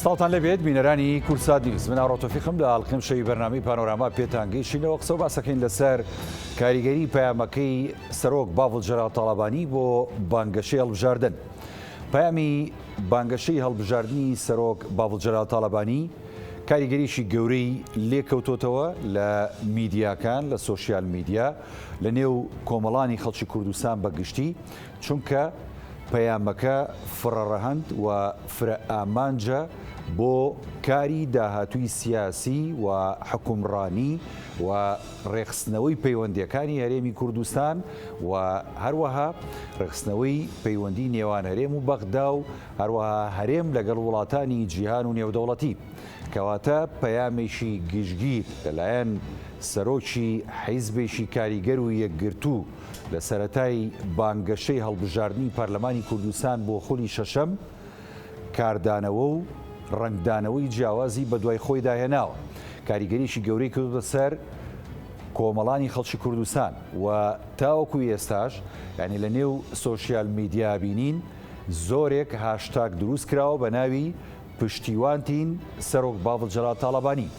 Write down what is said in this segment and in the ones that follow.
سڵتان لەبێت بینەرانی کورسات نیوز من ئاڕۆتۆفیقم لە ئاڵقیم شەوی بەرنامەی پانۆراما پێتانگەیشتینەوە قسە و باسەکەین لەسەر کاریگەری پەیامەکەی سەرۆک باڤڵ جەلال تاڵابانی بۆ بانگەشەی هەڵبژاردن. پەیامی بانگەشەی هەڵبژاردننی سەرۆک باڤڵ جەلال تاڵابانی کاریگەریشی گەورەی لێکەوتۆتەوە لە میدیاکان لە سۆشیال میدیا لە نێو کۆمەڵانی خەڵکی کوردستان بەگشتی، چونکە پەیامەکە فرەڕەهەند و فرە ئامانجە بۆ کاری داهاتووی سیاسی و حکومڕانی و ڕێخستنەوەی پەیوەندیەکانی هەرێمی کوردستان و هەروەها ڕێخستنەوەی پەیوەندی نێوان هەرێم و بەغدا و هەروەها هەرێم لەگەڵ وڵاتانی جیهان و نێودەوڵەتی، کەواتە پەیامێکی گشتگیر لەلایەن سەرۆکی حیزبێکی کاریگەر و یەکگرتوو لە سەرەتای بانگەشەی هەڵبژاردننی پەرلەمانی کوردستان بۆ خولی شەشەم کاردانەوە و ڕنگدانەوەی جیاوازی بە دوای خۆی داهێناوە. کاریگەریشی گەورەی کردوتە سەر کۆمەڵانی خەڵکی کوردستان و تاوەکو ئێستاش یعنی لە نێو سۆشیال میدیا بینین زۆرێک هاشتاگ دروست کراوە بە ناوی پشتیوانتین سەرۆک باڤڵ جەلال تاڵابانی.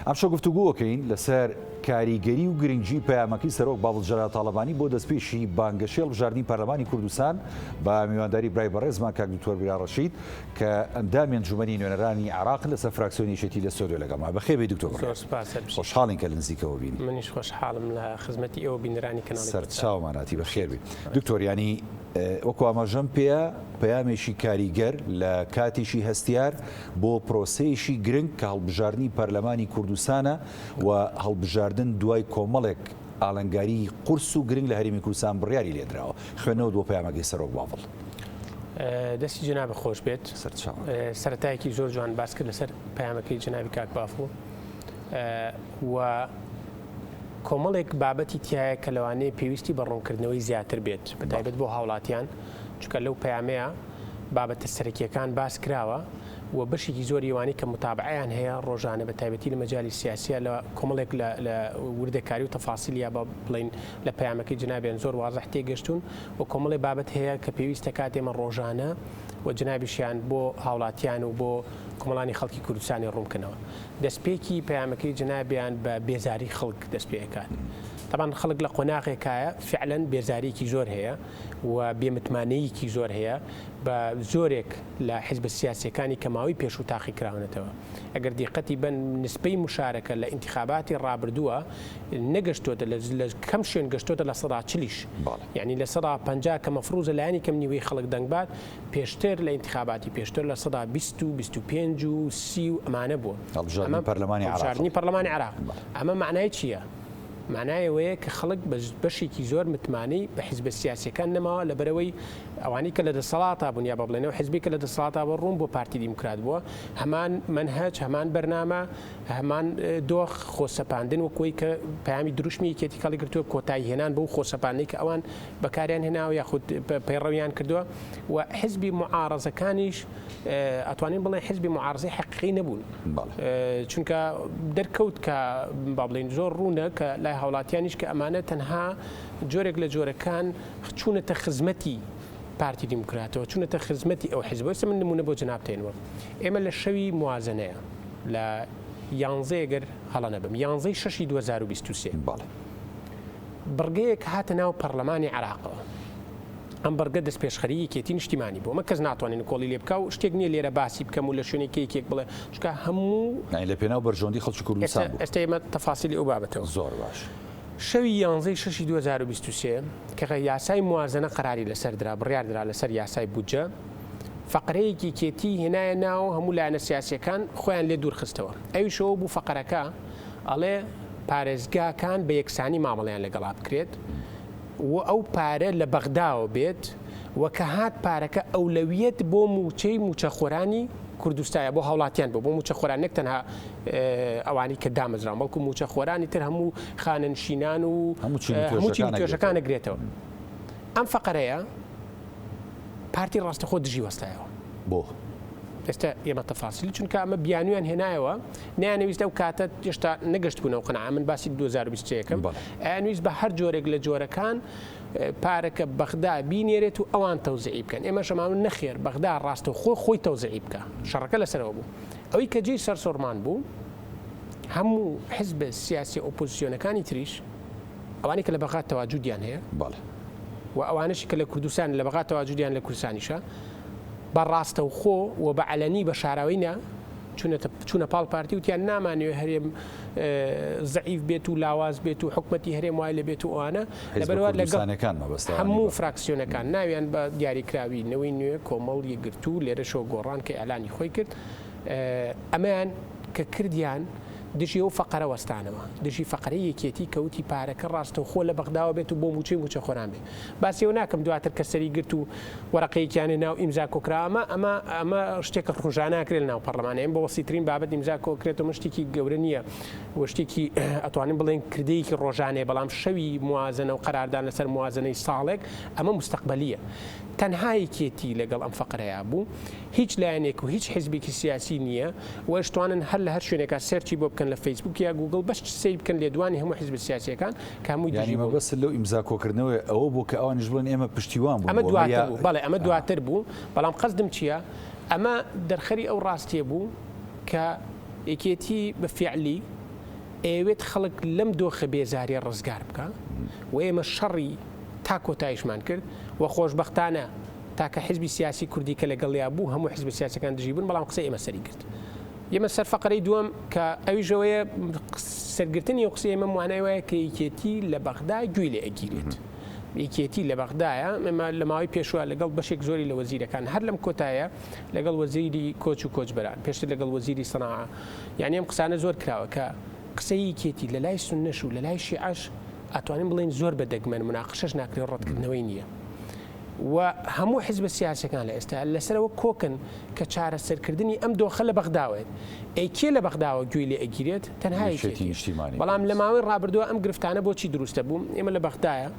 ئەم شەو گفتوگۆکەین لەسەر کاریگەری و گرنگجی پەیامەکەی سەرۆک باڤڵ جەلال تاڵابانی بۆ دەستپێشی بانگەشەی هەڵبژاردننی پەرلەمانی کوردستان بە میوانداری برای بەڕێزمان کاک دکتۆر بیرا ڕەشید کە ئەندامی ئەنجومەنی نوێنەرانی عێراق لەسەر فراکسیۆنی یەکێتی لە سۆدۆ لەگەڵمان. بەخێربێت دکتۆر. خۆشحاڵین کە لە نزیکەوە بینی. منیش خۆشحاڵم لە خزمەتی ئێوە بینەرانی کەناڵی سەرچاوماناتی بەخێربێت. دکتۆر، ینی وەکو ئاماژەم پێە پەیامێکی کاریگەر لە کاتێکی هەستیار بۆ پرۆسەیەکی گرنگ کە هەڵبژاردننی پەرلەمانی کوردستانە و هەڵبژاردن دوای کۆمەڵێک ئاڵنگاری قورس و گرنگ لە هەرێمی کوردستان بڕیاری لێدراوە. خوێنەوە بۆ پەیامەکەی سەرۆک باڤڵ. دەستی جنابە خۆش بێت. سەرەتایەکی زۆر جوان باس کرد لەسەر پەیامەکەی جنابی کاک بافڵ و کۆمەڵێک بابەتی تایە کە لەوانەیە پێویستی بە ڕوونکردنەوەی زیاتر بێت بەتایبەت بۆ هاوڵاتیان، چونکە لەو پەیامەیە بابەتە سەرەکیەکان باس کراوە و بەشێکی زۆر ئێوانی کە متابعەیان هەیە ڕۆژانە بەتایبەتی لە مەجای سیاسیە لە کۆمەڵێک لە وردەکاری و تەفاسیلیا بە بڵین لە پەیامەکەی جنابیان زۆر وازەح تێگەشتون و کۆمەڵی بابەت هەیە کە پێویستە کاتێمە ڕۆژانە و جنابیشیان بۆ هاوڵاتیان و بۆ کۆمەڵانی خەڵکی کوردستانی ڕوونکەنەوە. دەستپێکی پەیامەکەی جنابیان بە بێزاری خەڵک دەستپێکات. طبعا خەڵک لە قۆناغێکایە فعلەن بێزاریکی زۆر هەیە و بێمتمانەیەکی زۆر هەیە بە زۆرێک لە حیزب سیاسیەکانی کە ماوەی پێش و تاقی کراونەتەوە. ئەگەر دیقەتی بن نسبەی مشارەکە لە ئینتیخاباتی ڕابردووە نەگەشتۆتە لە کەم شوێن گەشتۆتە لە 140، یعنی لە 150 کە مەفروزە لایەنی کەم نیوەی خەڵک دەنگبات پێشتر لە ئینتیخاباتی پێشتر لە 120 و 25 و 30 و ئەمانە بووە. هەڵبژاردننی پەرلەمانی عێراق. ئەمە معنای چییە؟ معنایەوەیە کە خەڵک بەشێکی زۆر متمانەی بە حیزب سیاسیەکان نەماوە لەبەرەوەی ئەوانی کە لە دەسەڵاتە بوون یا بە بڵێنەوە حیزبی کە لە دەسەڵاتە بە ڕوون بۆ پارتی دیموکرات بووە، هەمان منهەج، هەمان بەرنامە، هەمان دۆخ خۆسەپاندن وەکوی کە پەیامی دروشمی یەکێتی کاڵی گرتووە کۆتایی هێنان بەو خۆسەپاندنەی کە ئەوان بەکاریان هێناوە یاخود پەیڕەویان کردووە و حیزبی معارەزەکانیش ئەتوانین بڵێن حیزبی معارەزەی حەقیقی نەبوون، چونکە دەرکەوت کە با بڵێن زۆر ڕوونە کە لای هاوڵاتیانیش کە ئەمانە تەنها جۆرێک لە جۆرەکان چوونەتە خزمەتی پارتی دیموکراتەوە، چوونەتە خزمەتی ئەو حیزبە. من نمونە بۆ جنابتێنەوە. ئێمە لە شەوی موازنەیە لە 11 ئەگەر هەڵە نەبم 11 شەشی 2023 بڕگەیەک هاتە ناو پەرلەمانی عێراقەوە. ئەم بەرگە دەست پێشخەری یەکێتی نیشتیمانی بۆ ئەمە کەس ناتوانێت کۆڵی لێ بکە و شتێک نییە لێرە باسی بکەم و لە شوێنێکی یەکێک بڵێ چکە هەموو لە پێناو بەرژۆندی خەڵکی کوردستان بوو. ئێستا ئێمە تەفاسیلی ئەو بابەتەوە زۆر باش. شەوی 11 شەشی 2023 کە یاسای موازنە قەراری لەسەر درا بڕیاردرا لەسەر یاسای بودجە، فەقرەیەکی کێتی هێنایە ناو هەموو لایەنە سیاسیەکان خۆیان لێ دوورخستەوە. ئەویشەوە بوو فەقەرەکە ئەڵێ پارێزگاکان بە یەکسانی مامەڵیان لەگەڵا بکرێت و ئەو پارە لە بەغداوە بێت و کە هات پارەکە ئەولەویەت بۆ موچەی موچەخۆرانی کوردستایە بۆ هاوڵاتیان بۆ موچەخۆران نەک تەنها ئەوانی کە دامەزران بەڵکو موچەخۆرانی تر هەموو خانەنشینان و هەموو توێژەکان نەگرێتەوە. ئەم فەقەرەیە پارتی ڕاستەخۆ دژی وەستایەوە بۆ ئێستا ئێمە تەفاسیلی چونکە ئەمە بیانویان هێنایەوە نیانویست ئەو کاتە هێشتا نەگەشت بوونەوە قەناعە من باسی 2021م ئەنویست بە هەر جۆرێک لە جۆرەکان پارەکە بەغدا بینێرێت و ئەوان تەوزیعی بکەن ئێمە شەماون نەخێر بەغدا ڕاستە و خۆی تەوزیعی بکە شەڕەکە لەسەرەوە بوو ئەوەی کە جێی سەر سۆرمان بوو هەموو حزب سیاسی ئۆپۆزیسیۆنەکانی تریش ئەوانی کە لە بەغا تەواجودیان هەیە و ئەوانشی کە لە کوردستان لە بەغا تەواجودیان لە کوردستانیشە بەڕاستە و خۆ و بە عەلەنی بە شاراوینە چوونە پاڵ پارتی وتیان نامانوێ هەرێم زەعیف بێت و لاواز بێت و حکومەتی هەرێم وای لە بێت و ئەوانە لەبەرەوە لەگەڵ هەموو فراکسیۆنەکان ناویان بە دیاریکراوی نەوەی نوێ کۆمەڵی گرتو لێرەشەوە گۆڕان کە ئەلانی خۆی کرد ئەمەیان کە کردیان دژی ئەو فەقەرە وەستانەوە دژی فەقەرەی یەکێتی کەوتی پارەکە ڕاستە و خۆ لە بەغداوە بێت و بۆ موچەی موچە خۆران بێت باسیەوە ناکەم دواتر کە سەری گرت و وەرەقەیەکیانێ ناو ئیمزا کۆکرا ئەمە شتێکە ڕۆژانە لەناو پەرلەمانەیە بە وەسیترین بابەت ئیمزا کۆکرێتەوە شتێکی گەورە نییە و شتێکی ئەتوانین بڵێن کردەیەکی ڕۆژانەیە بەڵام شەوی موازنە و قەراردان لەسەر موازنەی ساڵێک ئەمە مستەقبەلیە تەنها یەکێتی لەگەڵ ئەم فەقەرەیە بوو هیچ لایەنێک و هیچ حیزبێکی سیاسی نییە وەشتوانن هەر لە هەر شوێنێکا سەرچی بۆ بکەن لە فەیسبوک یا گوگل بەش سیر بکەن لێدوانی هەموو حیزب سیاسیەکان کامووی دیمە بەس لەو ئیمزا کۆکردنەوەی ئەوە بوو کە ئەوانش بڵێن ئێمە پشتیوان بوو ئەمە دواتر بوو بەڵێ ئەمە دواتر بوو بەڵام قەزدم چییە ئەمە دەرخەری ئەو ڕاستیە بوو کە یەکێتی بە فیعلی ئەوێت خەڵک لەم دۆخە بێزاریە ڕزگار بکە و ئێمە شەڕی تا کۆتاییشمان کرد و خۆشبەختانە تاکە حزبی سیاسی کوردی کە لەگەڵیا بوو هەموو حزب سیاسەکان دژی بوون بەڵام قسەی ئێمە سەری کرد ئێمە سەر فەقەرەی دووەم کە ئەویژەوەیە سەرگرتنی و قسەی ئێمە وانای وایە کە یەکێتی لە بەغدا گوێی لێ ئەگیرێت یەکێتی لە بەغدایە ئێمە لە ماوەی پێشوە لەگەڵ بەشێک زۆری لە وەزیرەکان هەر لەم کۆتایە لەگەڵ وەزیری کۆچ و کۆچبەران پێشتر لەگەڵ وەزیری سەناعە یعنی ئەم قسانە زۆر کراوە کە قسەی یەکێتی لە لای سوننەش و لە لای شیعەش ئەتوانین بڵێن زۆر بەدەگمەن مناقشەش ناکرێت ڕەتکردنەوەی نییە و هەموو حزب سیاسەکان لە ئێستا لەسەرەوە کۆکن کە چارەسەرکردنی ئەم دۆخە لە بەغداوێت ئەیکێ لە بەغداوە گوێی لێ ئەگیرێت تەنها نیشتیمانی بەڵام لە ماوەی ڕابردووە ئەم گرفتانە بۆچی دروستە بوو ئێمە لە بەغدایە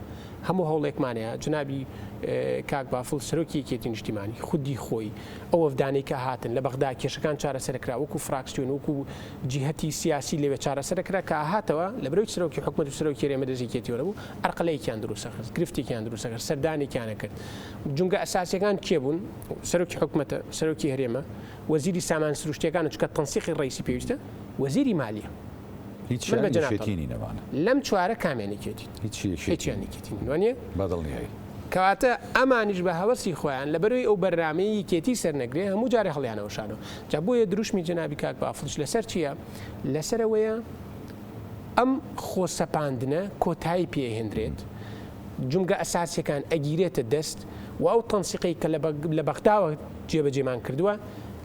هەموو هەوڵێکمانەیە جنابی کاک بافڵ سەرۆکی یەکێتی نیشتیمانی خودی خۆی ئەو وەفدانەی کە هاتن لە بەغدا کێشەکان چارەسەرکرا وەکو فراکسیۆن وەکو جیهەتی سیاسی لەوێ چارەسەرکرا کە هاتەوە لە بەرەوەی سەرۆکی حکومەت و سەرۆکی هەرێمە دەستیەکێتیەوە بوو ئەرقەلەیەکیان دروستە خست گرفتێکیان دروستە کرد سەردانێکیانە کرد جونگە ئەساسیەکان کێ بوون سەرۆکی حکومەتە سەرۆکی هەرێمە وەزیری سامان سروشتیەکان چکە تەنسیقی ڕئیسی پێویستە وەزیری مالیە هیچ شێتینی نەمانە لەم چوارە کامێنێکێتی هیچیانێکێتی وانە بەدڵنیایی کەواتە ئەمانیش بە هەوەسی خۆیان لە بەروی ئەو بەرنامەی کێتی سەرنەگرێ هەموو جارێ هەڵیانەوەشانەوە جا بۆیە دروشمی جنابی کاک بافڵش لەسەر چییە لەسەرەوەیە ئەم خۆسەپاندنە کۆتایی پێهێنرێت جونگە ئەساسیەکان ئەگیرێتە دەست و ئەو تەنسیقی کە لە بەغداوە جێبەجێمان کردووە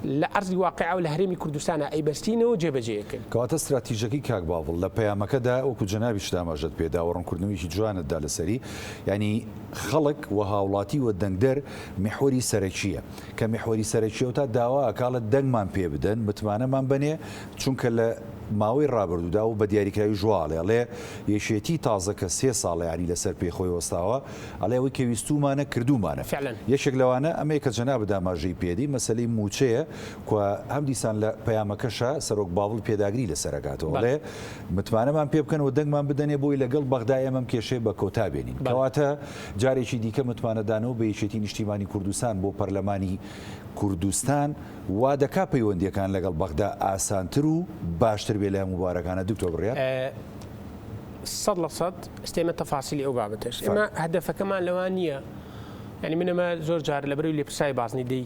لە ئەرزی واقعا و لە هەرێمی کوردستانە ئەیبەستینەوە جێبەجێیەکرد کەواتە استراتیژەکەی کاک باوڵ لە پەیامەکەدا وەکو جەنابی شتاماژەت پێدا و ڕوونکردنەوەیکی جوانتدا لەسەری ینی خەڵک و هاوڵاتی و دەنگدەر میحوەری سەرەکیە کە میحوەری سەرەکیەوە تا داوا ئەکاڵە دەنگمان پێ بدەن متمانەمان بنێ چونکە لە ماوەی ڕابردوودا و بە دیاریکراوی ژواڵێ ئەڵێ یەشێتی تازە کە 3 ساڵ ینی لەسەر پێخۆی وەستاوە ئەڵێ ئەوەی کە ویستومانە کردومانە یەکێک لەوانە ئەمەیە کە جەناب داماژەی پێدی مەسەلەی موچەیە هەم دیسان لە پەیامەکەشە سەرۆک باوڵ پێداگری لەسەرگاتەوە ئەڵێ متمانەمان پێ بکەن و دەنگمان بدەنێ بۆی لەگەڵ بەغدای ئەمەم کێشەی بە کۆتا بێنین کەواتە جارێکی دیکە متمانەدانەوە بە یەکێتی نیشتیمانی کوردستان بۆ پەرلەمانی کوردستان وا دەکا پەیوەندیەکان لەگەڵ بەغدا ئاسانتر و باشتر بێ لە وبارەکانە دکتۆر بڕیار 100% استێمە تەفاسیلی ئەو بابەتش ئێمە هەدەفەکەمان لەوان نییە ینی منەمە زۆر جار لە بەرەوی لێپرسای بازنی دەی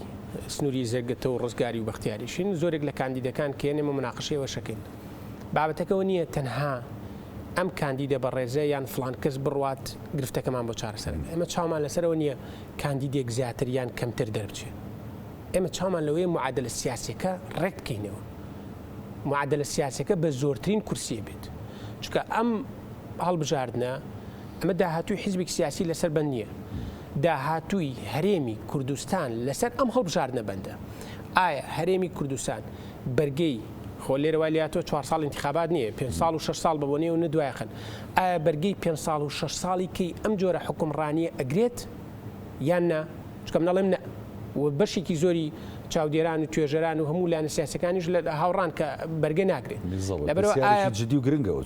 سنووری زەرگەتە و ڕزگاری و بەختیاریشین زۆرێک لە کاندیدەکان کێنێمە مناقشەوە شەکەین بابەتەکەەوە نییە تەنها ئەم کاندیدە بە ڕێزە یان فلان کەس بڕوات گرفتەکەمان بۆ چارەسەر ئێمە چاومان لەسەرەوە نییە کاندیدێک زیاتر یان کەمتر دەربچێت ئێمە چاومان لەوەیە معادلە سیاسەکە ڕێک بکەینەوە معادلە سیاسەکە بە زۆرترین کورسیە بێت چونکە ئەم هەڵبژاردنە ئەمە داهاتووی حیزبێکی سیاسی لەسەر بەند نییە داهاتووی هەرێمی کوردستان لەسەر ئەم هەڵبژاردنە بەندە ئایا هەرێمی کوردستان بەرگەی خۆ لێرەوە لاتۆ 4 ساڵ انتخابات نییە 5 ساڵ و 6 ساڵ بەبوونێ و نەدوایەخن ئایا بەرگەی 5 ساڵ و 6 ساڵی کەی ئەم جۆرە حکومڕانیە ئەگرێت یان نە چکەم نەڵێم نە و بەشێکی زۆری چاودێران و توێژەران و هەموو لایەنە سیاسەکانیش لە هاوڕان کە بەرگە ناگرێت جدی و گرنگەوە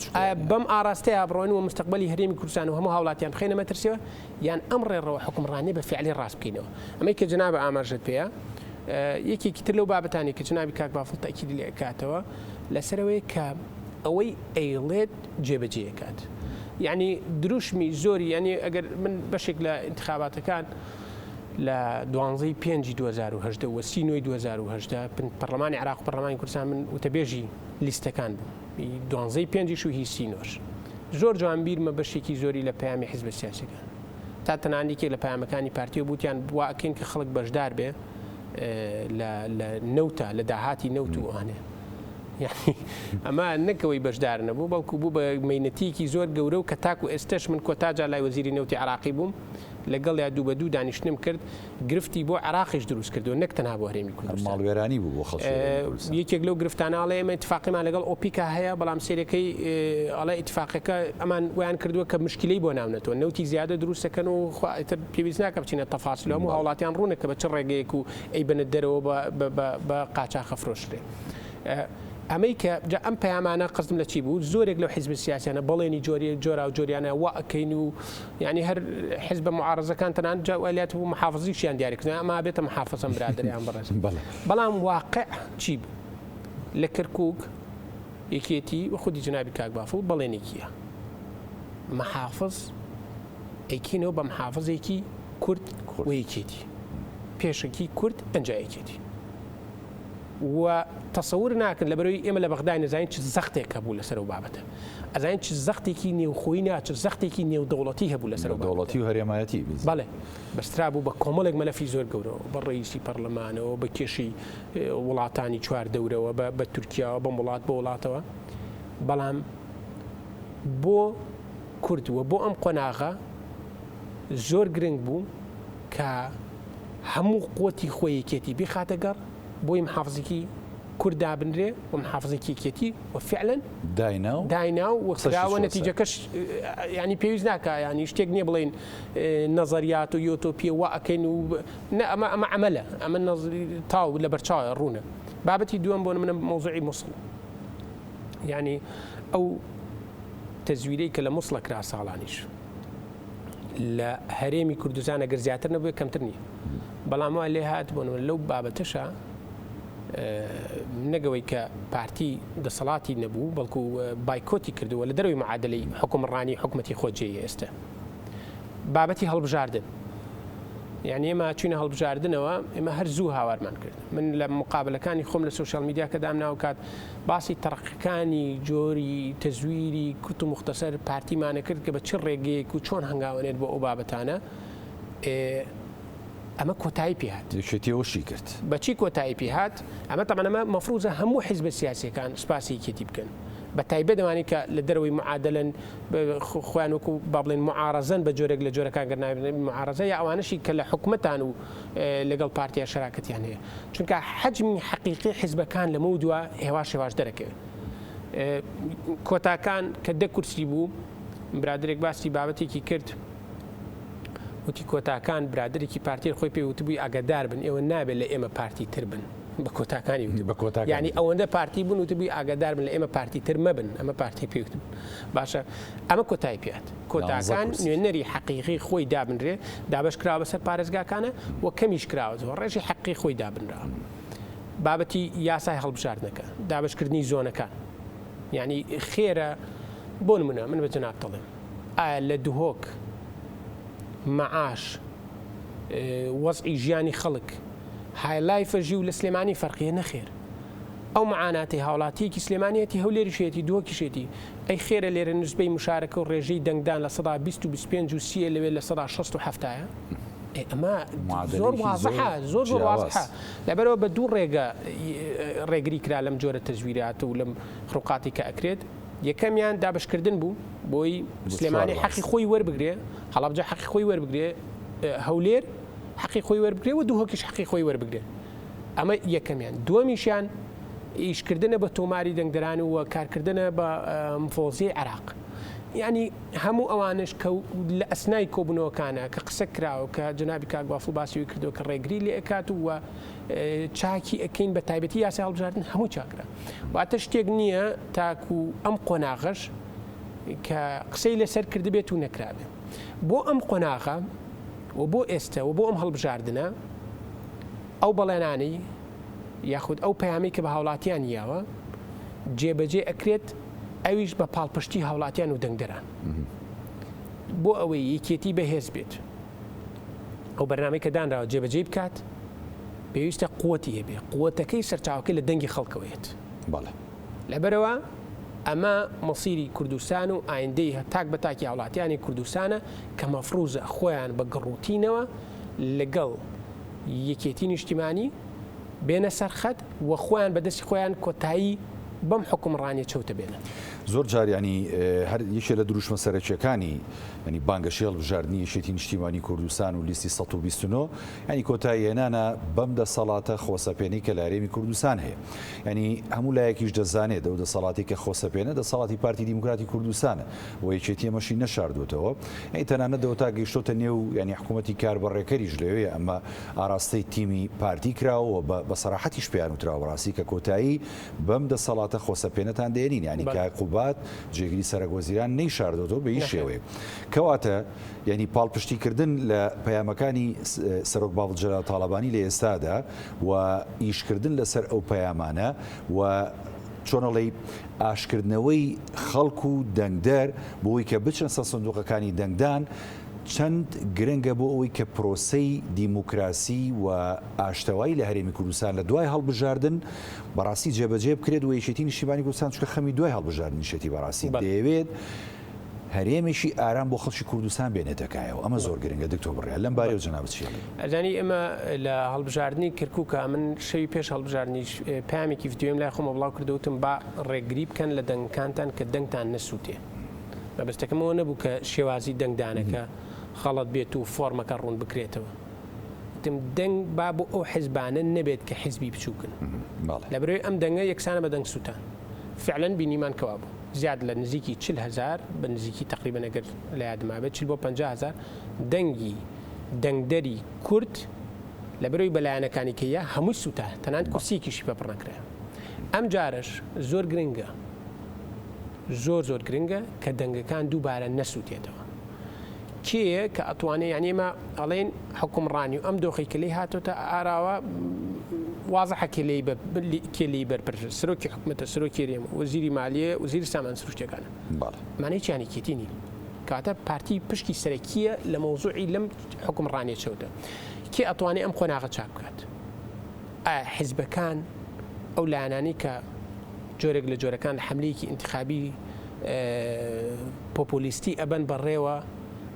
بەم ئاراستەیە بڕۆین و مستقبلی هەرێمی کوردستان و هەموو هاوڵاتیان بخینە مەترسیەوە یان ئەم ڕێڕەوە حکومڕانی بە فعلی ڕاست بکەینەوە ئەمەی کە جنابە ئاماژەت پێەیە یەکێکی تر لەو بابەتانی کە جنابی کاک بافڵ تاکیدی لێ ئەکاتەوە لەسەرەوەی کە ئەوەی ئەیڵێت جێبەجێەکات یعنی دروشمی زۆری ینی ئەگەر من بەشێک لە انتخاباتەکان لە 12/5/2010 و 30/2010 پەرلەمانی عراق و پەرلەمانی کوردستان من وتەبێژی لیستەکان بوو 12/5 و هیچ سینۆش زۆر جوانبیرمە بەشێکی زۆری لە پەیامی حیزبە سیاسەکان تا تەنانیکێک لە پەیامەکانی پارتیە بوتیان واکەین کە خەڵک بەشدار بێ لە نەوتە لە داهاتی نەوت و ئەوانێ یعنی ئەمە نەکەوەی بەشدار نەبوو بەڵکو بوو بە مەینەتیکی زۆر گەورە و کە تاکو ئێستش من کۆتاجا لای وەزیری نەوتی عراقی بووم لەگەڵ یا دوو بە دوو دانیشتنم کرد گرفتی بۆ عراقیش دروست کردو نەک تەنها بۆ هەرێمی کوردستان ماڵوێرانی بوو بۆ خەڵک یەکێک لەو گرفتاناڵێ ئێمە اتفاقیمان لەگەڵ ئۆپیکا هەیە بەڵام سێرەکەی ئەڵێ اتفاقەکە ئەمان ویان کردووە کە مشکلەی بۆ ناونێتەوە نەوتی زیادە دروستەکەن و تر پێویست ناکە بچینە تەفاسیل هەموو هاوڵاتیان ڕوونە کە بە چ ڕێگەیەک و ئەی بنت دەرەوە بە قاچاخە فرۆشترێ ئەمەی کە ئەم پەیامانە قەزم لە چی بوو زۆرێک لەو حیزب سیاسیانە بەڵێنی جۆرا و جۆریانە واکەین و یعنی هەر حیزب معارضەکان تەنان جاوالات و محافظیشیان دیاریکردن ئەما بێتە محافظم برادریان بەڕێز بەڵام واقع چی لە کەرکووک یەکێتی و خودی جنابی کاک بافڵ بەڵێنێکیە محافظ ئەیکینەوە بە محافظێکی کورد و یەکێتی پێشەکی کورد ئەنجایەکێتی و تەسەور ناکەن لەبەرەوەی ئێمە لە بەغدای نەزانین چ زەختێک هەبوو لەسەر و بابەتە ئەزانین چ زەختێکی نێوخۆی ناچ زەختێکی نێودەوڵەتی هەبوو لەسەر دەوڵەتی و هەرێمایەتی بەڵێ بەسترا بوو بە کۆمەڵێک مەلەفی زۆر گەورەوە بە ڕئیسی پەرلەمانەوە بە کێشی وڵاتانی چوار دەورەوە بە تورکیاوە بە وڵات بە وڵاتەوە بەڵام بۆ کوردووە بۆ ئەم قۆناغا زۆر گرنگ بوو کە هەموو قوتی خۆیەکێتی بخاتە گەڕ بۆی محافظێکی کورد دابنرێ و محافظێکی یەکێتی و فعلا دایناو و خراوە نەتیجەکەش ینی پێویست ناکە ینی شتێک نییە بڵێن نەزەریات و یۆتۆپیە وا ئەەکەین و ئەمە عملە ئەمە تاو لە بەرچاوە ڕوونە بابەتی دووەم بۆ منە مۆزوعی مووسڵ ینی ئەو تەزویرەی کە لە مووسڵە کرا ساڵانیش لە هەرێمی کوردستان ئەگەر زیاتر نەبووە کەمتر نییە بەڵام وا لێ هات بۆنەوە لەو بابەتەشە نەگەوەی کە پارتی دەسەڵاتی نەبوو بەڵکو بایکۆتی کردووە لە دەروی معادلەی حکومڕانی حکومەتی خۆجێیە ئێستا بابەتی هەڵبژاردن یعنی ئێمە چوینە هەڵبژاردنەوە ئێمە هەر زوو هاوارمان کرد من لە مقابلەکانی خۆم لە سوشال میدیا کە دامناو کات باسی تەرەقیەکانی جۆری تەزویری کورت و مختصر پارتیمانە کرد کە بە چ ڕێگەیەک و چۆن هەنگاوێنێت بۆ ئەو بابەتانە ئەمە کۆتایی پێهات شێتیەوەشی کرد بەچی کۆتایی پێهات ئەمە تەمەنەمە مەفروزە هەموو حیزب سیاسیەکان سپاسی یەکێتی بکەن بە تایبەت دەوانێت کە لە دەروی معادلەن خۆیان وەکو با بڵێن معارەزەن بە جۆرێک لە جۆرەکان گەرناوێت معارەزە یا ئەوانەشی کە لە حکومەتان و لەگەڵ پارتیا شەراکەتیان هەیە چونکە حەجمی حەقیقی حیزبەکان لەمە دووە هێواش دەرەکەوێت کۆتاکان کە دە کورسی بوو برادرێک باسی بابەتێکی کرد وتی کۆتاکان برادێکی پارتی خۆی پێوتبووی ئاگادار بن ئێوە نابێت لە ئێمە پارتی تر بن بە کۆتاکانی ینی ئەوەندە پارتی بوون وتبووی ئاگادار بن لە ئێمە پارتی تر مەبن ئەمە پارتی پێوتن باشە ئەمە کۆتایی پێات کۆتاکان نوێنەری حەقیقی خۆی دابنرێ دابش کراوە بەسەر پارێزگاکانە و کەمیش کراوەەوە ڕێژی حەقی خۆی دابنراوە بابەتی یاسای هەڵبژاردنەکە دابشکردنی زۆنەکان ینی خێرە بۆ نمونە من بە جەناب دەڵێم ئایا لە دوهۆک معاش وەزعی ژیانی خەڵک هایلایفەژی و لە سلێمانی فەرقیە نەخێر ئەو معاناتی هاوڵاتیەکی سلێمانیەتی هەولێریشێتی دووەکیشێتی ئەی خێرە لێرە نسبەی مشارەکە و ڕێژەی دەنگدان لە 125 و 30 لەوێ لە 167 ئەمە زۆر وازەحە زۆر وازەحە لەبەرەوە بە دوو ڕێگری کرا لەم جۆرە تەزویرات و لەم خڕوقاتی کە ئەکرێت یەکەمیان دابشکردن بوو بۆی سلێمانی حەقی خۆی وەربگرێ هەڵابجا حەقی خۆی وەربگرێ هەولێر حەقی خۆی وەربگرێ و دووهۆکیش حەقی خۆی وەربگرێ ئەمە یەکەمیان دووەمیشیان ئیشکردنە بە تۆماری دەنگدەران و کارکردنە بە مفۆزی عراق ینی هەموو ئەوانش کە لە ئەسنای کۆبوونەوەکانە کە قسە کراوە کە جنابی کاک بافڵ باسیوی کردو کە ڕێگری لێ ئەکات وە چاکی ئەەکەین بە تایبەتی یاسای هەڵبژاردن هەموو چاکرا واتە شتێک نییە تاکو ئەم قۆناغەش کە قسەی لەسەر کرد بێت و نەکرابێ بۆ ئەم قۆناغە و بۆ ئێستا و بۆ ئەم هەڵبژاردنە ئەو بەڵێنانی یاخود ئەو پەیامی کە بە هاوڵاتیان یاوە جێبەجێ ئەکرێت ئەویش بە پاڵپشتی هاوڵاتیان و دەنگدەران بۆ ئەوەی یەکێتی بەهێز بێت ئەو بەرنامەی کە دانراوە جێبەجێ بکات پێویستە قووەتی هەبێ قووەتەکەی سەرچاوەکەی لە دەنگی خەڵکەوەیەت لەبەرەوە ئەمە مەسیری کوردستان و ئایندەی تاک بە تاکی هاوڵاتیانی کوردستانە کە مەفروزە خۆیان بە گەڕوتینەوە لەگەڵ یەکێتی نیشتیمانی بێنە سەرخەت و خۆیان بەدەستی خۆیان کۆتایی بەم حکومڕانیە چەوتە بێنن زۆر جاریانی هەر یەکێ لە دروشمە سەرچیەکانی ینی بانگەشەی هەڵبژاردننی یەکێتی نیشتیمانی کوردستان و لیستی 129 ینی کۆتاییێنانە بەم دەسەڵاتە خۆسەپێنی کە لارێمی کوردستان هەیە ینی هەموو لایەکیش دەزانێت دەو دەسەڵاتی کە خۆسەپێنە دەسەڵاتی پارتی دیموکراتی کوردستانە و یەکێتی ئەمەشی نەشاردوتەوە ینی تەنانەت دەوتا گەیشتۆتە نێو ینی حکوومەتی کاربڕێکەریش لەوەیە ئەمە ئاراستەی تیمی پارتی کراوە بە سەراحەتیش پێیان وتراوە ڕاستی کە کۆتایی بەم دەسەڵاتە خۆسەپێنەتان دێنین ینی قوبات جێگیری سەرۆکوەزیران نەیشاردەوە بە هیچ شێوەیە کەواتە ینی پاڵپشتیکردن لە پەیامەکانی سەرۆک باڵجەرا تاڵەبانی لە ئێستادا و ئیشکردن لەسەر ئەو پەیامانە و چۆنەڵی ئاشکردنەوەی خەڵکو و دەنگدەر بۆی کە بچن سە سندوقەکانی دەنگدان چەند گرنگە بۆ ئەوەی کە پرۆسەی دیموکراسی و ئاشتەوایی لە هەرێمی کوردستان لە دوای هەڵبژاردن بەڕاستی جێبەجێ بکرێت و یەکێتی نیشتیمانی کوردستان چکە خەمی دوای هەڵبژاردن نیشێتی بەڕاستی دەیەوێت هەرێمێکی ئارام بۆ خەڵکی کوردستان بێنێتەکایەوە ئەمە زۆر گرنگە دکتۆر بڕێ لەم بارەوە جەناب چی ئەزانی ئەمە لە هەڵبژاردننی کردکووکە من شەوی پێش هەڵبژاردننی پامێکی ڤیدیۆیم لای خۆمە بڵاو کردوتم با ڕێگری بکەن لە دەنگکانتان کە دەنگتان نەسووتێ بەبستەکەمەوە نەبوو کە شێوازی دەنگدانەکە خەڵەت بێت و فۆرمەکە ڕوون بکرێتەوە تم دەنگ با بۆ ئەو حیزبانە نەبێت کە حیزبی بچووکن لە بەرەوەی ئەم دەنگە یەکسانە بە دەنگ سووتان فعلەن بینیمان کەوا بوو زیاد لە نزیکی 40,000 بە نزیکی تقریبا ئەگەر لە یادما بێت 40 بۆ 50,000 دەنگی دەنگدەری کورد لە بەرەوەی بەلایەنەکانی کەیە هەمووی سووتە تەنانەت کورسیەکیشی پێپڕ نەکرێ ئەم جارش زۆر گرنگە زۆر گرنگە کە دەنگەکان دووبارە نەسووتێتەوە کێیە کە ئەتوانێت یانیمە ئەڵێن حکومڕانی و ئەم دۆخی کە لی هاتۆتە ئاراوە وازەحە کێلی بەرپەر سەرۆکی حکوومەتە سەرۆکی رێمە وەزیری مالیە وزیری سامان سروشتەکانە مانای چیانی کێتی کاتە پارتی پشکی سەرەکیە لە مەوزوعی لەم حکومڕانیە چەوتە کێ ئەتوانێت ئەم خۆناغە چاک بکات حیزبەکان ئەو لایەنانی کە جۆرێک لە جۆرەکان لە حملەیەکی ئینتیخابی پۆپۆلیستی ئەبەن بەڕێوە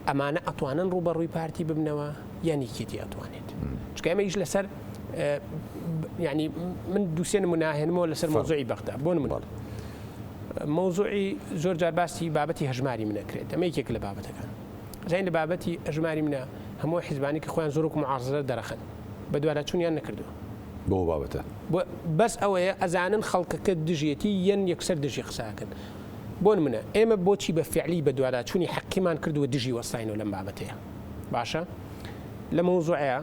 ئەمانە ئەتوانن ڕوبەڕووی پارتی ببنەوە یانی کێتی ئەتوانێت چکە ئەمەیش لەسەر ینی من دووسێ نموناهێنمەوە لەسەر مۆزوعی بەغدا بۆ نمونە مۆزوعی زۆر جار باسی بابەتی هەژماری منەکرێت ئەمە یەکێک لە بابەتەکان زین لە بابەتی هەژماری منە هەموو حیزبانی کە خۆیان زۆر و معارزە دەرەخن بە دوارە چوونیان نەکردووە بۆ بابەتە بەس ئەوەیە ئەزانن خەڵکەکە دژێتی یەن یەکسەر دژی قساکەن بۆ نمونە ئێمە بۆچی بە فعلی بە دوارە چوونی حەقیمان کردووە دژی وەستاینەوە لەم بابەتەیە باشە لە مۆزوعەیە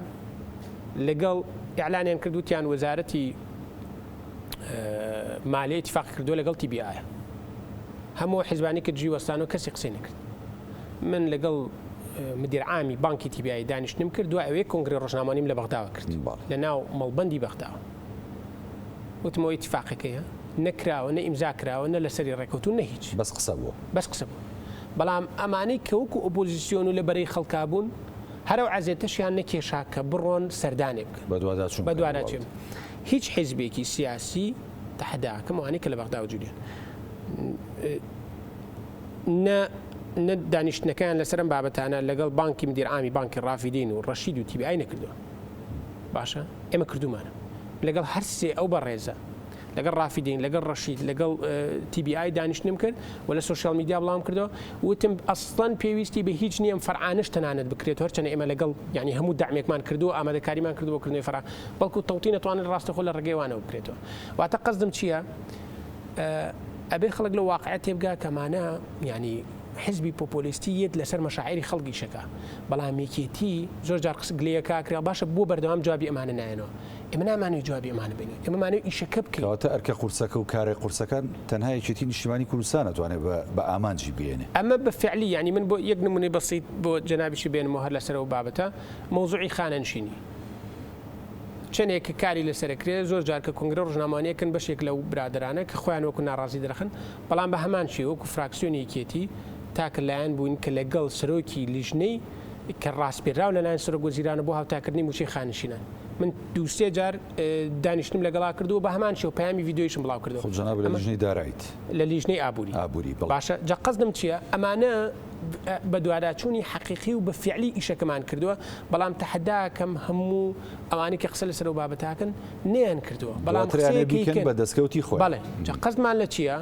لەگەڵ ئیعلانیان کردوتیان وەزارەتی مالیە اتفاق کردووە لەگەڵ TBI هەموو حیزبانی کە دژی وەستانەوە کەسی قسەی نەکرد من لەگەڵ مدیر عامی بانکی TBI دانیشتنم کرد دوای ئەوەیە کۆنگری ڕۆژنامانیم لە بەغداوە کرد لە ناو مەڵبەندی بەغداوە وتمەوە اتفاقەکەیە نەکراوە نە ئیمزا کراوە نە لەسەری ڕێکەوتون نە هیچ بەس قسە بووە بەڵام ئەمانەی کە وەکو ئۆپۆزیسیۆن و لە بەرەی خەڵکا بوون هەرو عەزێتەشیان نەکێشا کە بڕۆن سەردانێ بکەن بە دوواداچێن هیچ حیزبێکی سیاسی تەحەداکەم وانەی کە لە بەغدا وجودیان نە دانیشتنەکان لەسەرم بابەتانە لەگەڵ بانکی مدیر عامی بانکی ڕافیدین و ڕەشید و TBI نەکردووە باشە ئێمە کردومانە لەگەڵ هەر سێ ئەو بەڕێزە لەگەڵ ڕافیدین لەگەڵ ڕەشید لەگەڵ TBI دانیشتنم کرد و لە سوشال میدیا بڵام کردەوە وتم ئەسڵەن پێویستی بە هیچ نیەم فەرعانش تەنانەت بکرێت هەرچەنە ئێمە لەگەڵ ینی هەموو دامێکمان کردو ئامادەکاریمان کردووە کردنەوەی فەرع بەڵکو تەوتین نەتوانێت ڕاستەخۆ لە ڕێگەیوانەوە بکرێتەوە واتە قەزدم چییە ئەبێ خەڵک لە واقعیت تێبگا کەمانە ینی حزبی پۆپۆلیستیت لەسەر مەشاعری خەڵکی شەکە بەڵام یەکێتی زۆر جار قسە گلەیەکاکرا باشە بۆ بەردەوام جوابی ئەمانە نایەنەوە ئێمە نامانوێت جوابی ئەمانە بین ئێمە مانوێت ئیشەکە بکەین کەواتە ئەرکە قورسەکە و کارێ قورسەکان تەنها یەکێتی نیشتیمانی کوردستان دەتوانێت بە ئامانجی بێنێ ئەمە بە فعلی ینی من بۆ یەک نمونەی بەسیط بۆ جەنابیشی بێنمەوە هەر لەسەرەوە بابەتە مەوزوعی خانەنشینی چەندێک کاری لەسەرکرێ زۆر جار کە کنگرە ڕژنامانیەکەن بەشێک لەو برادرانە کە خۆیان وەکو ناڕازی دەرەخن بەڵام بە هەمان شێوە وەکو فراکسیۆنی یەکێتی تاکە لایەن بووین کە لەگەڵ سەرۆکی لیژنەی کە ڕاستپێراو لەلایەن سەرۆک وەزیرانە بۆ هاوتاکردنی موچەی خانشینان من دووسێ جار دانیشتم لەگەڵا کردو بە هەمان شێو پەیامی ڤیدیۆیشم بڵاو کردو جەناب لە لیژنەی دارایت لە لیژنەی ئابووری باشە جا قەزدم چییە ئەمانە بە دوواداچوونی حەقیقی و بە فعلی ئیشەکەمان کردووە بەڵام تەحەداکەم هەموو ئەوانی کە قسە لەسەر و بابەتاکەن نێیان کردووە بەڵام قسەیەکەن بە دەستکەوتی خۆی بەڵێ جا قەزمان لە چییە؟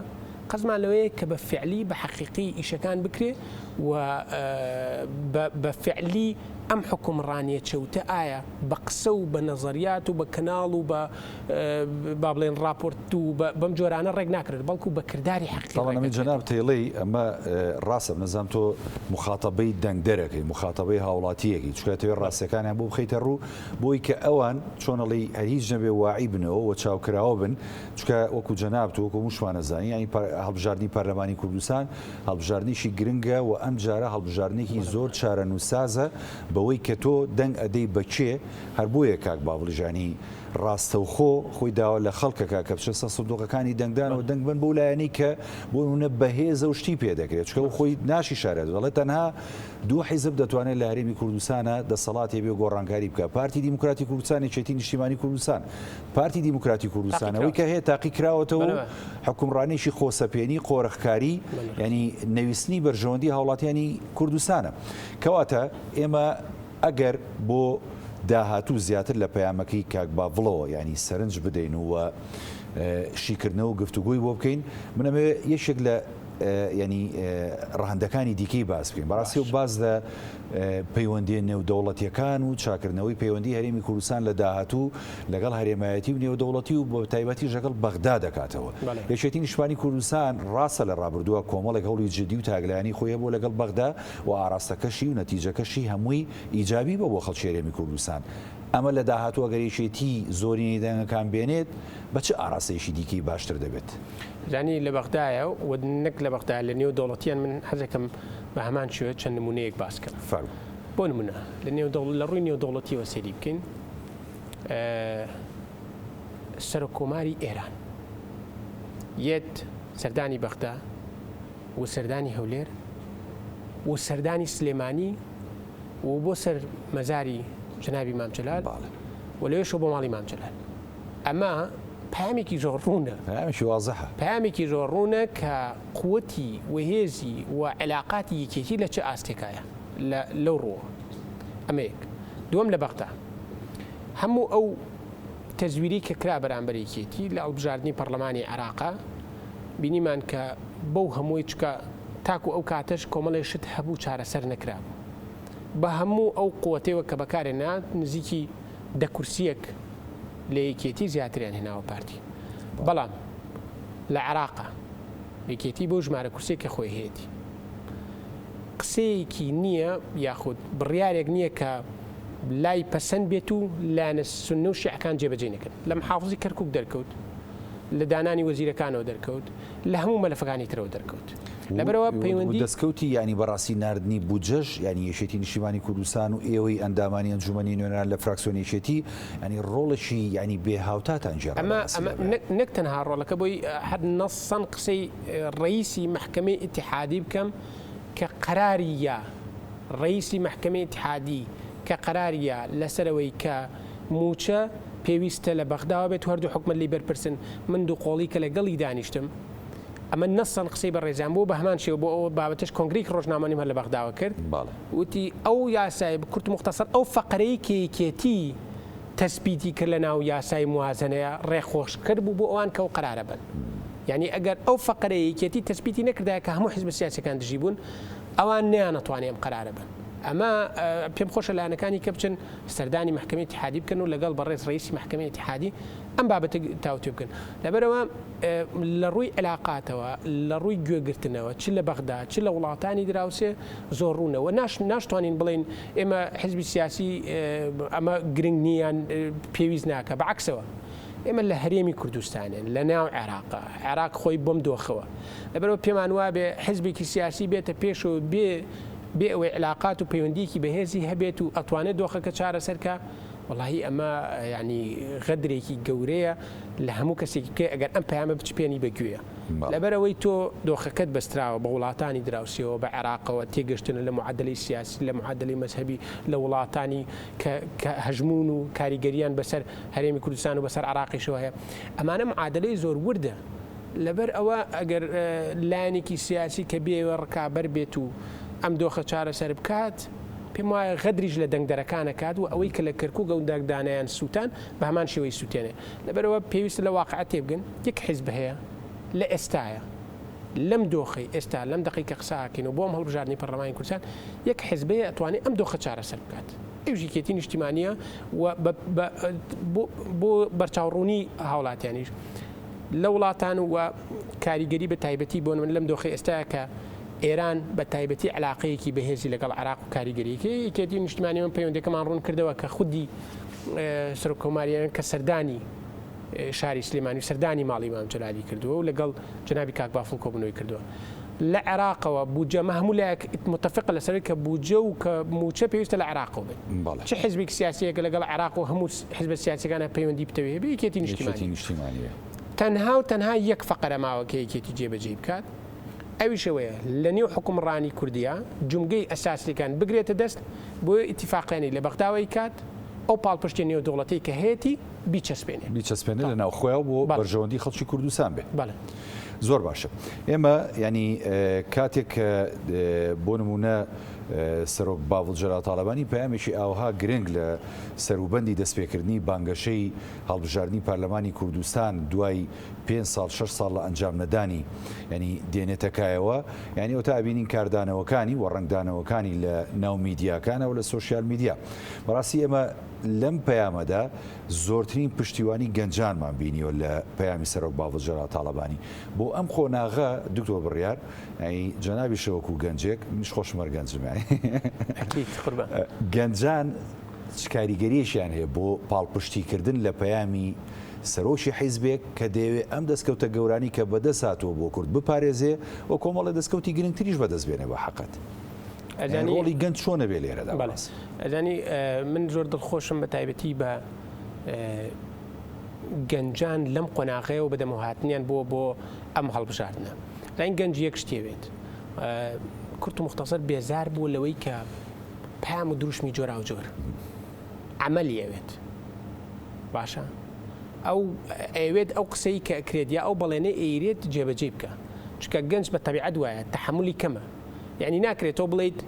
قەزمان لەوەیە کە بە فعلی بە حەقیقی ئیشەکان بکرێ و بە فعلی ئەم حکومڕانیە چەوتە ئایا بە قسە و بە نەزەریات و بە کەناڵ و بە با بڵێن راپۆرت و بەم جۆرانە ڕێک ناکرێت بەڵکو بە کردداری حەقیقی جەناب تێڵەی ئەمە ڕاستە نەزانام تۆ مخاتەبەی دەنگدەرەکەی مخاتەبەی هاوڵاتیەکی چکاتەوەی ڕاستەکانیان بۆ بخەیتە ڕوو بۆی کە ئەوان چۆنەڵی هیچ نەبێ واعی بنەوە و چاوکراوە بن چکە وەکو جەناب تۆ وەکو موشمانەزانی ینی هەڵبژاردننی پەرلەمانی کوردستان هەڵبژاردننیشی گرنگە و ئەم جارە هەڵبژاردنێکی زۆر چارەنووسازە بەوەی کە تۆ دەنگ ئەدەی بەکێ هەر بۆیە کاک باوڵژانی ڕاستەوخۆ خۆی داوە لە خەڵکەکە کە بچە سندوقەکانی دەنگدانەوە دەنگ بن بۆ لایەنی کە بۆ نونە بەهێزە و شتی پێ دەکرێت چکە خۆی ناشی شارێت دەڵێت تەنها دوو حیزب دەتوانێت لە هەرێمی کوردستانە دەسەڵاتی بێ گۆڕانکاری بکە پارتی دیموکراتی کوردستانی چێتی نیشتیمانی کوردستان پارتی دیموکراتی کوردستانەوەی کە هەیە تاقی کراوەتەوە حکومڕانیشی خۆسەپێنی قۆرەخکاری ینی نەویستنی بەرژەوەندی هاوڵاتیانی کوردستانە کەواتە ئێمە ئەگەر بۆ داهاتوو زیاتر لە پەیامەکەی کاک باڤڵەوە ینی سەرنج بدەین و شیکردنەوە و گفتوگوی بۆ بکەین منەمێ یەشێک لە ینی ڕەهەندەکانی دیکەی باس بکەین بەڕاستی و باز لە پەیوەندی نێودەوڵەتیەکان و چاکردنەوەی پەیوەندی هەرێمی کوردستان لە داهاتوو لەگەڵ هەرێمایەتی و نێودەوڵەتی و بە تایبەتی لەگەڵ بەغدا دەکاتەوە یەکێتی نیشتیمانی کوردستان ڕاستە لە ڕابردووە کۆمەڵێک هەوڵی جدی و تاگلایانی خۆیە بۆ لەگەڵ بەغدا و ئاراستەکەشی و نەتیجەکەشی هەمووی ئیجابی بە بۆ خەڵکی هەرێمی کوردستان ئەمە لە داهاتووە گەریشێتی زۆرینی دەنگەکان بێنێت بە چه ئاراستەیەشی دیکەی باشتر دەبێت زانی لە بەغدایە و نەک لە بەغدا لە نێو دەوڵەتیان من حەزەکەم بە هەمان شوێ چەند نمونەیەک باس کرد بۆ نمونە لە ڕووی نێودەوڵەتیەوە سەیری بکەین سەرۆکۆماری ئێران یەت سەردانی بەغدا و سەردانی هەولێر و سەردانی سلێمانی و بۆ سەر مەزاری جنابی مام جەلال و لەوێشەوە بۆ ماڵی مام جەلال ئەمە پامێکی زۆر ڕوونە پامێکی زۆر ڕوونە کە قووەتی وهێزی و علااقاتی یەکێتی لە چه ئاستێکایە لەو ڕووە ئەمەیەک دووەم لە بەغدا هەموو ئەو تەزویری کە کرا بەرامبەر یەکێتی لە ئەڵبژاردننی پەرلەمانی عێراقا بینیمان کە بەو هەمووی چکە تاکو ئەو کاتەش کۆمەڵی شت هەبوو چارەسەر نەکرابوو بە هەموو ئەو قووەتەوە کە بەکارێنا نزیکی دە کورسیەک لە یەکێتی زیاتریان هێناوە پارتی بەڵام لە عێراقا یەکێتی بۆ ژمارە کورسێک کە خۆی هەیەی قسەیەکی نییە یاخود بڕیارێک نییە کە لای پەسەند بێت و لایەنە سونە و شیعەکان جێبەجێ نەکەن لە محافزی کەرکووک دەرکەوت لە دانانی وەزیرەکانەوە دەرکەوت لە هەموو مەلەفەکانی ترەوە دەرکەوت لەبەرەوە پەیوەندی دەستکەوتی ینی بەڕاستی نردنی بودجەش ینی یەشێتی نیشتیمانی کوردستان و ئێوەی ئەندامانی ئەنجومەنی نوێنەران لە فراکسیۆنێکێتی ینی ڕۆڵەشی ینی بێ هاوتاتان جێ ئەمە نەک تەنها ڕۆڵەکە بۆی هەر نەسەن قسەی ڕئیسی محکەمەی ئیتیحادی بکەم کە قەراریە ڕئیسی محکەمەی ئیتیحادی کە قەراریە لەسەرەوەی کە موچە پێویستە لە بەغداوە بێت هەردوو حکومە لی بەرپرسن من دوو قۆڵی کە لەگەڵی دانیشتم ئەمە نەسەن قسەی بە ڕێزان بۆ بە هەمان شێوە بۆ ئەوە بابەتش کۆنگرێکی ڕۆژنامەنیم هەر لە بەغداوە کرد وتی ئەو یاسای کورت مختصر ئەو فەقرەی کێکێتی تەسبیتی کرد لە ناو یاسای موازنەیە ڕێخۆش کرد بوو بۆ ئەوان کە ئەو قەرارە بن یعنی ئەگەر ئەو فەقرەیەکێتی تەسبیتی نەکردای کە هەموو حیزب سیاسیەکان دژی بوون ئەوان نیان نەتوانێ ئەم قەرارە بن ئەمە پێم خۆشە لایەنەکانی کە بچن سەردانی محکمەی اتحادی بکەن و لەگەڵ بەڕێز ڕئیسی محکمەی اتحادی ئەم بابەتە تاوتێ بکەن لەبەرەوە لە ڕووی علاقاتەوە لە ڕووی گوێگرتنەوە چ لە بەغدا چ لە وڵاتانی دراوسێ زۆر ڕوونەوە ناشتوانین بڵین ئێمە حزبی سیاسی ئەمە گرنگ نییان پێویست ناکە بەعکسەوە ئێمە لە هەرێمی کوردستانێن لە ناو عێراقا عێراق خۆی بۆم دۆخەوە لەبەرەوە پێمان وابێ حزبێکی سیاسی بێتە پێشەوە بێ ئەوەی علاقات و پەیوەندیکی بەهێزی هەبێت و ئەتوانێت دۆخەکە چارەسەرکە واللهی ئەمە ینی غەدرێکی گەورەیە لە هەموو کەسێکی کە ئەگەر ئەم پەیامە بچپێنی بەگوێە لەبەرەوەی تۆ دۆخەکەت بەستراوە بە وڵاتانی دراوسیەوە بە عێراقەوە تێگەشتن لە معادلەی سیاسی لە معادلەی مەذهبی لە وڵاتانی کە هەژمون و کاریگەریان بەسەر هەرێمی کوردستان و بەسەر عێراقیشەوە هەیە ئەمانە معادلەی زۆر وردە لەبەر ئەوە ئەگەر لایەنێکی سیاسی کە بێوە ڕکابەر بێت و ئەم دۆخە چارەسەر بکات پێم وایە غەدریش لە دەنگدەرەکانە کات و ئەوەی کە لە کەرکوو گەونداگدانیان سووتان بە هەمان شێوەی سووتێنێ لەبەرەوە پێویستە لە واقعەت تێبگەن یەک حیزب هەیە لە ئێستاە لەم دۆخی ئێستا لەم دقیقە قساکەین و بۆم هەڵبژاردننی پەرلەمانی کوردستان یەک حیزبەیە ئەتوانێت ئەم دۆخە چارەسەر بکات ئەوژیکێتی نیشتیمانیە بۆ بەرچاوڕوونی هاوڵاتیانیش لە وڵاتان و کاریگەری بە تایبەتی بۆ من لەم دۆخی ئێستاە کە ئێران بە تایبەتی علاقەیەکی بەهێزی لەگەڵ عێراق و کاریگەریەکە یەکێتی نیشتیمانیەوە پەیوەندەکەمان ڕوون کردەوە کە خودی سەرۆکۆماریان کە سەردانی شاری سلێمانی و سەردانی ماڵی مام جەلالی کردووە و لەگەڵ جنابی کاک بافڵ کۆبنەوەی کردووە لە عێراقەوە بوجەمە هەموو لایەک متفق لەسەر کە بوجە و کە موچە پێویستە لە عێراقەوە بێت چه حزبێک سیاسیەکە لەگەڵ عێراق و هەموو حزب سیاسیەکانە پەیوەندی بتەوێ بێ یەکێتی نیشتیمانیە تەنها یەک فەقەرە ماوە کە یەکێتی جێبەجێ بکات ئەویشەوەیە لە نێو حکومڕانی کوردیا جومگەی ئەساسیەکان بگرێتە دەست بۆ ئیتیفاقیانی لە بەغداوی کات ئەو پاڵپشتی نێو دەوڵەتی کە هەیەی بیچەسپێنێ لە ناو خۆیان بۆ بەرژەوەندی خەڵکی کوردستان بێ زۆر باشە ئێمە ینی کاتێک بۆ نمونە سەرۆک باوڵ جەلال تاڵەبانی پەیامێکی ئاوها گرنگ لە سەروبەندی دەستپێکردنی بانگەشەی هەڵبژاردننی پارلەمانی کوردستان دوای 5 ساڵ 6 ساڵ لە ئەنجام نەدانی ینی دێنێتەکایەوە ینی ئەو تا بینین کاردانەوەکانی و ڕنگدانەوەکانی لە ناو میدیاکانەوە لە سوۆسیال میدیا بەڕاستی ئێمە لەم پەیامەدا زۆرترین پشتیوانی گەنجانمان بینیوە لە پەیامی سەرۆک باوڵ جەلال تاڵەبانی بۆ ئەم خۆناغە دکتۆر بڕیار جەنابی شەوەکو گەنجێک منیش خۆشمەر گەنجمای گەنجان کاریگەریشیان هەیە بۆ پاڵپشتیکردن لە پەیامی سەرۆشی حیزبێک کە دەوێت ئەم دەستکەوتە گەورانی کە بەدەساتەوە بۆ کورد بپارێزێ و کۆمەڵە دەستکەوتی گرنگتریش بەدەست بێنێ بە حەقەت ڕۆڵی گەنج چۆنە بێ لێرەدا ئەزانی من زۆر دڵخۆشم بە تایبەتی بە گەنجان لەم قۆناغەیەوە بەدەمەهاتنیان بۆ ئەم هەڵبژاردنە لاین گەنج یەک شتێوێت کورت و مختصر بێزار بوو لەوەی کە پام و دروشمی جۆرا و جۆر عملی ئەوێت باشە ئەو ئەوێت ئەو قسەی کە ئەکرێت یا ئەو بەڵێنە ئەیرێت جێبەجێ بکە چکە گەنج بە تەبیعەت وایە تەحملی کەمە یعنی ناکرێتەوە بڵیت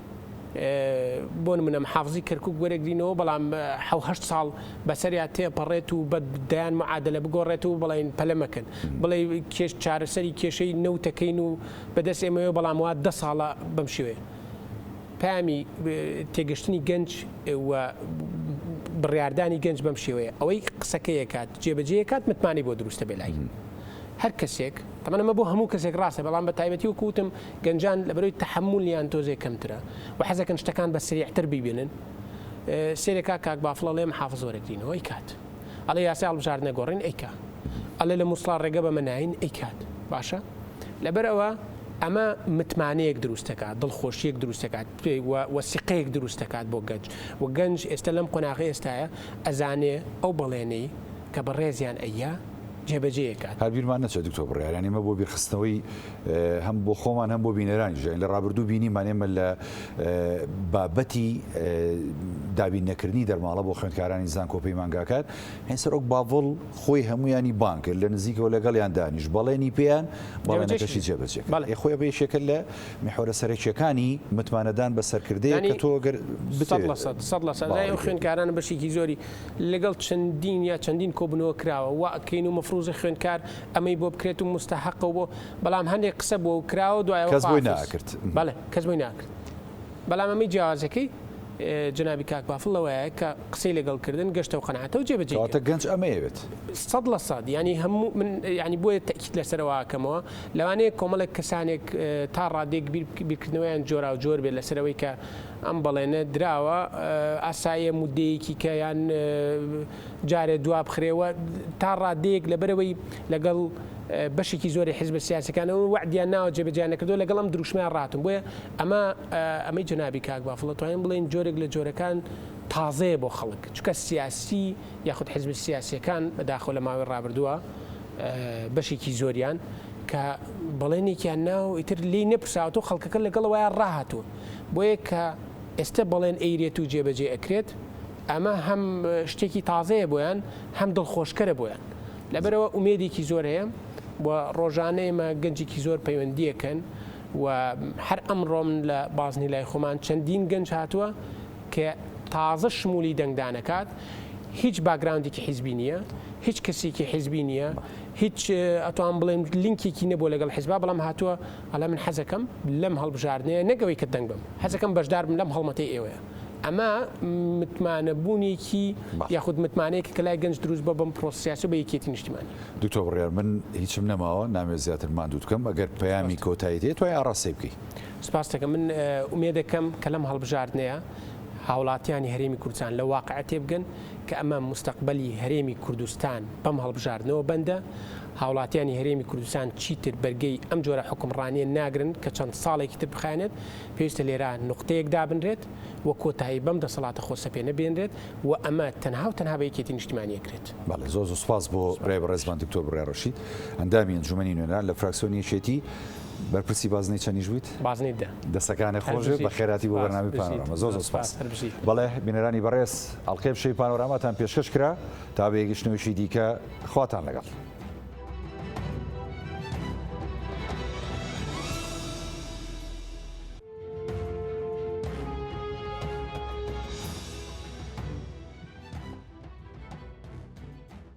بۆ منە محافزی کەرکووک وەرەگرینەوە بەڵام 7 ساڵ بەسەریا تێپەڕێت و بەدایان معادلە بگۆڕێت و بڵین پەلەمەکەن بڵێ کێش چارەسەری کێشەی نەوتەکەین و بەدەست ئێمەوە بەڵام وا 10 ساڵە بەم شێوێ پامی تێگەشتنی گەنج و بڕیاردانی گەنج بەم شێوەیە ئەوەی قسەکەیە کات جێبەجێ کات متمانی بۆ دروستە بێلای هەر کەسێک تەمەنەمە بۆ هەموو کەسێک ڕاستە بەڵام بە تایبەتی و کوتم گەنجان لەبەرەوەی تەحمولیان تۆزێک کەمترە و حەزەکەن شتەکان بە سریعتر ببینن سێرێکا کاک بافڵە لێ محافظ وەرەگرینەوە ئەی کات ئەڵێ یاسای هەڵبژاردنە گۆڕین ئەیکا ئەڵێ لە مووسڵا ڕێگە بە مەناین ئەی کات باشە لەبەرەوە ئەمە متمانەیەک دروستەکات دڵخۆشیەک دروستەکات وەسیقەیەک دروستەکات بۆ گەنج و گەنج ئێستا لەم قۆناغی ئێستاە ئەزانێ ئەو بەڵێنەی کە بەڕێزیان ئەیە جێبەجێکات هەربیرمان نەچێت دکتۆر بڕیار ئەمە بۆ بیرخستنەوەی هەم بۆ خۆمان هەم بۆ بینەرانی ژین لە ڕابردوو بینیمان ئێمە لە بابەتی دابین نەکردنی دەرماڵە بۆ خوێندکارانی زانکۆپەی مانگاکات هێن سەرۆک باڤڵ خۆی هەمویانی بان کرد لە نزیکەوە لەگەڵیان دانیش بەڵێنی پێیان بەڵێنەکەشی جێبەجێ خۆی بە یەکێکە لە میحۆرە سەرەکیەکانی متمانەدان بە سەرکردەیە کە تۆ گەر 100% خوێندکارانە بەشێکی زۆری لەگەڵ چەندین یا چەندین کۆبنەوە کراوە واکەین و مەفروزی خوێندکار ئەمەی بۆ بکرێت و مستەحەقە بۆ بەڵام هەندێک قسە بۆ کراوە دوایەوە کەس بۆی ناکرد بەڵێ کەس بۆی ناکرد بەڵام ئەمەی جیازەکەی جنابی کاک بافڵەوەیە کە قسەی لەگەڵکردن گەشتە و قەنەعەتە و جێبەجێ گەنج ئەمەیەوێت 100% ینی هەموو من ینی بۆیە تەکیت لەسەرەوەکەمەوە لەوانەیە کۆمەڵێک کەسانێک تا ڕادێک بیرکردنەوەیان جۆرا و جۆر بێت لەسەرەوەی کە ئەم بەڵێنە دراوە ئاسایە مودەیەکی کە یان جارێ دوا بخرێەوە تا ڕادێک لەبەرەوەی لەگەڵ بەشێکی زۆری حیزب سیاسەکانەوە وعدیان ناوە جێبەجیان نەکردو لەگەڵ ئەم دروشمیان ڕاتم بۆیە ئەمەی جنابی کاک بافڵە توانین بڵێن جۆرێک لە جۆرەکان تازەیە بۆ خەڵک چکە سیاسی یاخود حیزب سیاسیەکان بەداخەوە لە ماوەی ڕابردووە بەشێکی زۆریان کە بەڵێنێکیان ناو ئیتر لی نەپرساوتۆ خەڵکەکە لەگەڵەوەیان ڕاهاتوە بۆیە کە ئێستا بەڵێن ئەیرێت و جێبەجێ ئەکرێت ئەمە هەم شتێکی تازەیە بۆیان هەم دڵخۆشکەرە بۆیان لەبەرەوە ئومێدێکی زۆر هەیە و ڕۆژانەیەمە گەنجێکی زۆر پەیوەندیەکەن و هەر ئەمڕۆم لە بازنی لای خۆمان چەندین گەنج هاتووە کە تازە شمولی دەنگدانەکات هیچ باگراوندێکی حیزبی نییە هیچ کەسێکی حیزبی نییە هیچ ئەتوان بڵێن لینکێکی نەبوو لەگەڵ حیزبا بەڵام هاتووە ئەڵە من حەزەکەم لەم هەڵبژاردنەیە نەگەوەی کە دەنگ بم حەزەکەم بەشدار بم لەم هەڵمەتەی ئێوەیە ئەمە متمانەبوونێکی یاخود متمانەیەکی کە لای گەنج دروست بە بەم پرۆسیاسی و بە یەکێتی نیشتیمانی دکتۆر بڕیار من هیچم نەماوە نامێت زیاتر ماندوو بکەم ئەگەر پەیامی کۆتایی دێت توای ئاڕاستەی بکەی سپاس دەکەم من ئومێد دەکەم کە لەم هەڵبژاردنەیە هاوڵاتیانی هەرێمی کوردستان لە واقعە تێبگەن کە ئەمە مستەقبەلی هەرێمی کوردستان بەم هەڵبژاردنەوە بەندە هاوڵاتیانی هەرێمی کوردستان چیتر بەرگەی ئەم جۆرە حکومڕانیە ناگرن کە چەند ساڵێکی تر بخایێنێت پێویستە لێرە نقطەیەک دابنرێت و کۆتایی بەم دەسەڵاتە خۆسەپێ نەبێنرێت و ئەمە تەنها و تەنها بە یەکێتی نیشتیمانی ئەکرێت. بەڵێ زۆر سوپاس بۆ ڕێبەڕێزمان دکتۆر بڕیار ڕەشید ئەندامی ئەنجومەنی نوێنەران لە فراکسیۆنی یەکێتی بەرپرسی بازنەی چەندیش بوویت؟ بازنەیدا دەستەکانی خۆشێ بە خێراتی بۆ بەرنامی پانۆرامە زۆر سوپاس. بەڵێ بینەرانی بەڕێز ئەڵقەی بشەی پانۆراماتان پێشکەش کرا تا بە یەکگشتنەوەیشی دیکە خواتان لەگەڵ.